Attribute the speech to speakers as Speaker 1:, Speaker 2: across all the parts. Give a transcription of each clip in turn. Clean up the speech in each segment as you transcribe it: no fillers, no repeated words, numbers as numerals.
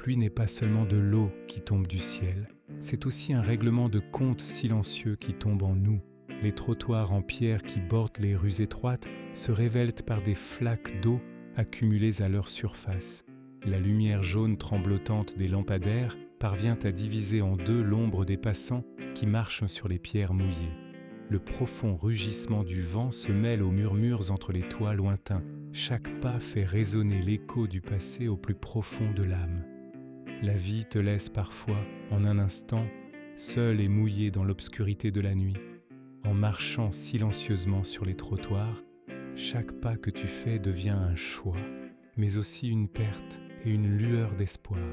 Speaker 1: pluie n'est pas seulement de l'eau qui tombe du ciel, c'est aussi un règlement de compte silencieux qui tombe en nous. Les trottoirs en pierre qui bordent les rues étroites se révèlent par des flaques d'eau accumulées à leur surface. La lumière jaune tremblotante des lampadaires parvient à diviser en deux l'ombre des passants qui marchent sur les pierres mouillées. Le profond rugissement du vent se mêle aux murmures entre les toits lointains. Chaque pas fait résonner l'écho du passé au plus profond de l'âme. La vie te laisse parfois, en un instant, seul et mouillé dans l'obscurité de la nuit. En marchant silencieusement sur les trottoirs, chaque pas que tu fais devient un choix, mais aussi une perte et une lueur d'espoir.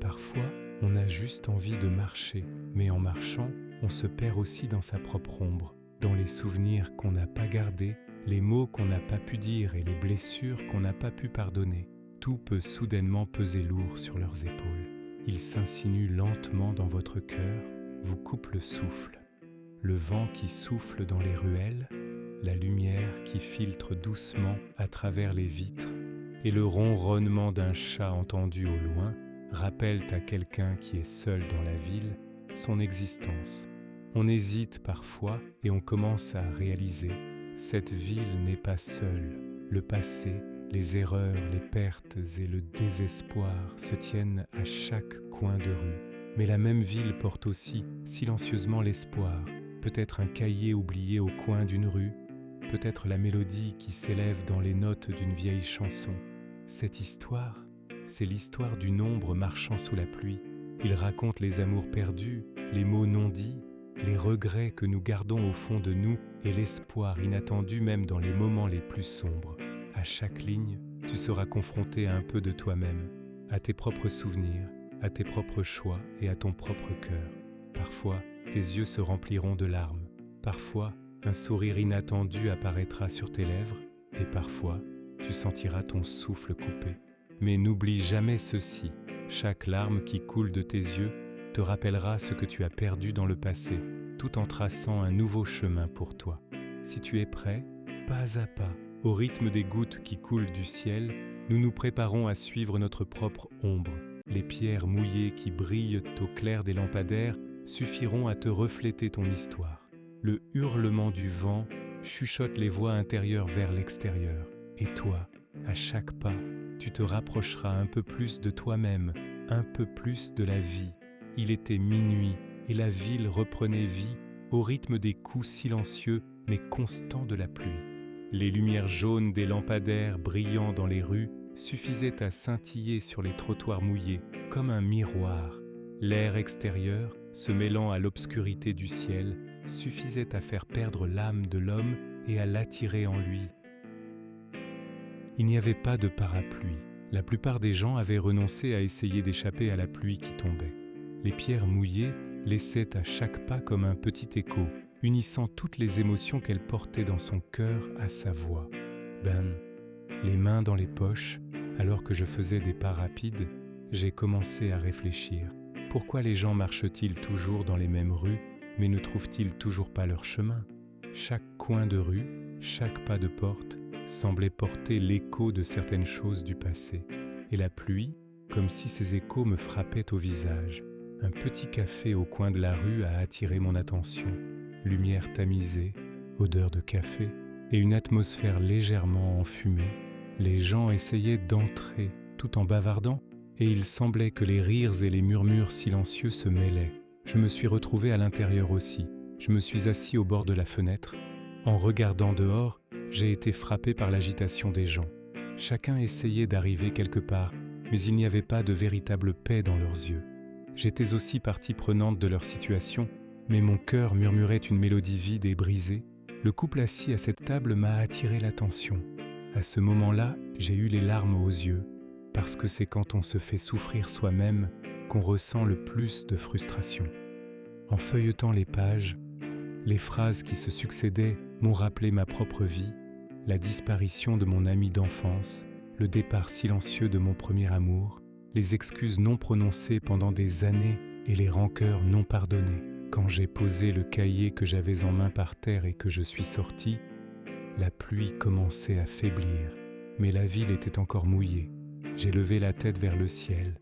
Speaker 1: Parfois, on a juste envie de marcher, mais en marchant, on se perd aussi dans sa propre ombre, dans les souvenirs qu'on n'a pas gardés, les mots qu'on n'a pas pu dire et les blessures qu'on n'a pas pu pardonner. Tout peut soudainement peser lourd sur leurs épaules. Ils s'insinuent lentement dans votre cœur, vous coupent le souffle. Le vent qui souffle dans les ruelles, la lumière qui filtre doucement à travers les vitres, et le ronronnement d'un chat entendu au loin rappellent à quelqu'un qui est seul dans la ville son existence. On hésite parfois et on commence à réaliser, cette ville n'est pas seule. Le passé, les erreurs, les pertes et le désespoir se tiennent à chaque coin de rue. Mais la même ville porte aussi silencieusement l'espoir, peut-être un cahier oublié au coin d'une rue, peut-être la mélodie qui s'élève dans les notes d'une vieille chanson. Cette histoire, c'est l'histoire d'une ombre marchant sous la pluie. Il raconte les amours perdus, les mots non dits, les regrets que nous gardons au fond de nous et l'espoir inattendu même dans les moments les plus sombres. À chaque ligne, tu seras confronté à un peu de toi-même, à tes propres souvenirs, à tes propres choix et à ton propre cœur. Parfois, tes yeux se rempliront de larmes. Parfois, un sourire inattendu apparaîtra sur tes lèvres et parfois, tu sentiras ton souffle coupé. Mais n'oublie jamais ceci, chaque larme qui coule de tes yeux te rappellera ce que tu as perdu dans le passé, tout en traçant un nouveau chemin pour toi. Si tu es prêt, pas à pas, au rythme des gouttes qui coulent du ciel, nous nous préparons à suivre notre propre ombre. Les pierres mouillées qui brillent au clair des lampadaires suffiront à te refléter ton histoire. Le hurlement du vent chuchote les voix intérieures vers l'extérieur. Et toi, à chaque pas, tu te rapprocheras un peu plus de toi-même, un peu plus de la vie. Il était minuit et la ville reprenait vie au rythme des coups silencieux mais constants de la pluie. Les lumières jaunes des lampadaires brillant dans les rues suffisaient à scintiller sur les trottoirs mouillés comme un miroir. L'air extérieur, se mêlant à l'obscurité du ciel, suffisait à faire perdre l'âme de l'homme et à l'attirer en lui. Il n'y avait pas de parapluie. La plupart des gens avaient renoncé à essayer d'échapper à la pluie qui tombait. Les pierres mouillées laissaient à chaque pas comme un petit écho, unissant toutes les émotions qu'elle portait dans son cœur à sa voix. Les mains dans les poches, alors que je faisais des pas rapides, j'ai commencé à réfléchir. Pourquoi les gens marchent-ils toujours dans les mêmes rues, mais ne trouvent-ils toujours pas leur chemin? Chaque coin de rue, chaque pas de porte, semblait porter l'écho de certaines choses du passé. Et la pluie, comme si ces échos me frappaient au visage. Un petit café au coin de la rue a attiré mon attention. Lumière tamisée, odeur de café et une atmosphère légèrement enfumée. Les gens essayaient d'entrer tout en bavardant et il semblait que les rires et les murmures silencieux se mêlaient. Je me suis retrouvé à l'intérieur aussi. Je me suis assis au bord de la fenêtre. En regardant dehors, j'ai été frappé par l'agitation des gens. Chacun essayait d'arriver quelque part, mais il n'y avait pas de véritable paix dans leurs yeux. J'étais aussi partie prenante de leur situation, mais mon cœur murmurait une mélodie vide et brisée. Le couple assis à cette table m'a attiré l'attention. À ce moment-là, j'ai eu les larmes aux yeux, parce que c'est quand on se fait souffrir soi-même qu'on ressent le plus de frustration. En feuilletant les pages, les phrases qui se succédaient m'ont rappelé ma propre vie, la disparition de mon ami d'enfance, le départ silencieux de mon premier amour, les excuses non prononcées pendant des années et les rancœurs non pardonnées. Quand j'ai posé le cahier que j'avais en main par terre et que je suis sorti, la pluie commençait à faiblir, mais la ville était encore mouillée. J'ai levé la tête vers le ciel.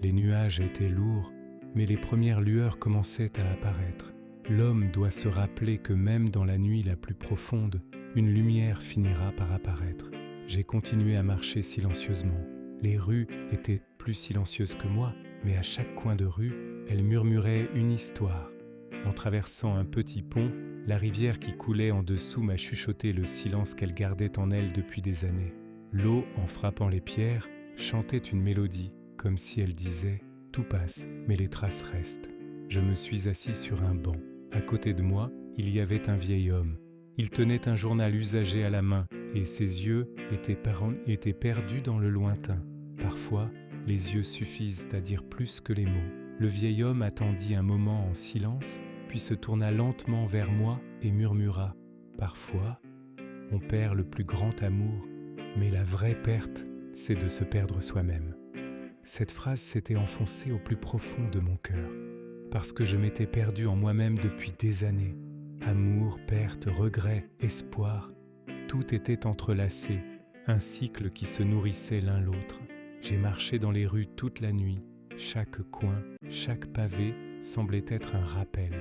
Speaker 1: Les nuages étaient lourds, mais les premières lueurs commençaient à apparaître. L'homme doit se rappeler que même dans la nuit la plus profonde, une lumière finira par apparaître. J'ai continué à marcher silencieusement. Les rues étaient plus silencieuses que moi, mais à chaque coin de rue, elles murmuraient une histoire. En traversant un petit pont, la rivière qui coulait en dessous m'a chuchoté le silence qu'elle gardait en elle depuis des années. L'eau, en frappant les pierres, chantait une mélodie, comme si elle disait « Tout passe, mais les traces restent ». Je me suis assis sur un banc. À côté de moi, il y avait un vieil homme. Il tenait un journal usagé à la main et ses yeux étaient perdus dans le lointain. Parfois, les yeux suffisent à dire plus que les mots. Le vieil homme attendit un moment en silence, puis se tourna lentement vers moi et murmura « Parfois, on perd le plus grand amour, mais la vraie perte, c'est de se perdre soi-même. » Cette phrase s'était enfoncée au plus profond de mon cœur, parce que je m'étais perdu en moi-même depuis des années. Amour, perte, regret, espoir, tout était entrelacé, un cycle qui se nourrissait l'un l'autre. J'ai marché dans les rues toute la nuit, chaque coin, chaque pavé semblait être un rappel.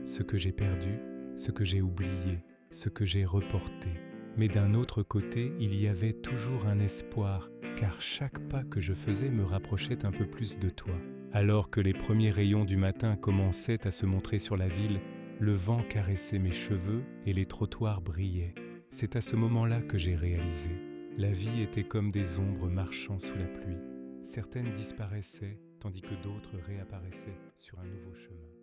Speaker 1: Ce que j'ai perdu, ce que j'ai oublié, ce que j'ai reporté. Mais d'un autre côté, il y avait toujours un espoir, car chaque pas que je faisais me rapprochait un peu plus de toi. Alors que les premiers rayons du matin commençaient à se montrer sur la ville, le vent caressait mes cheveux et les trottoirs brillaient. C'est à ce moment-là que j'ai réalisé. La vie était comme des ombres marchant sous la pluie. Certaines disparaissaient, tandis que d'autres réapparaissaient sur un nouveau chemin.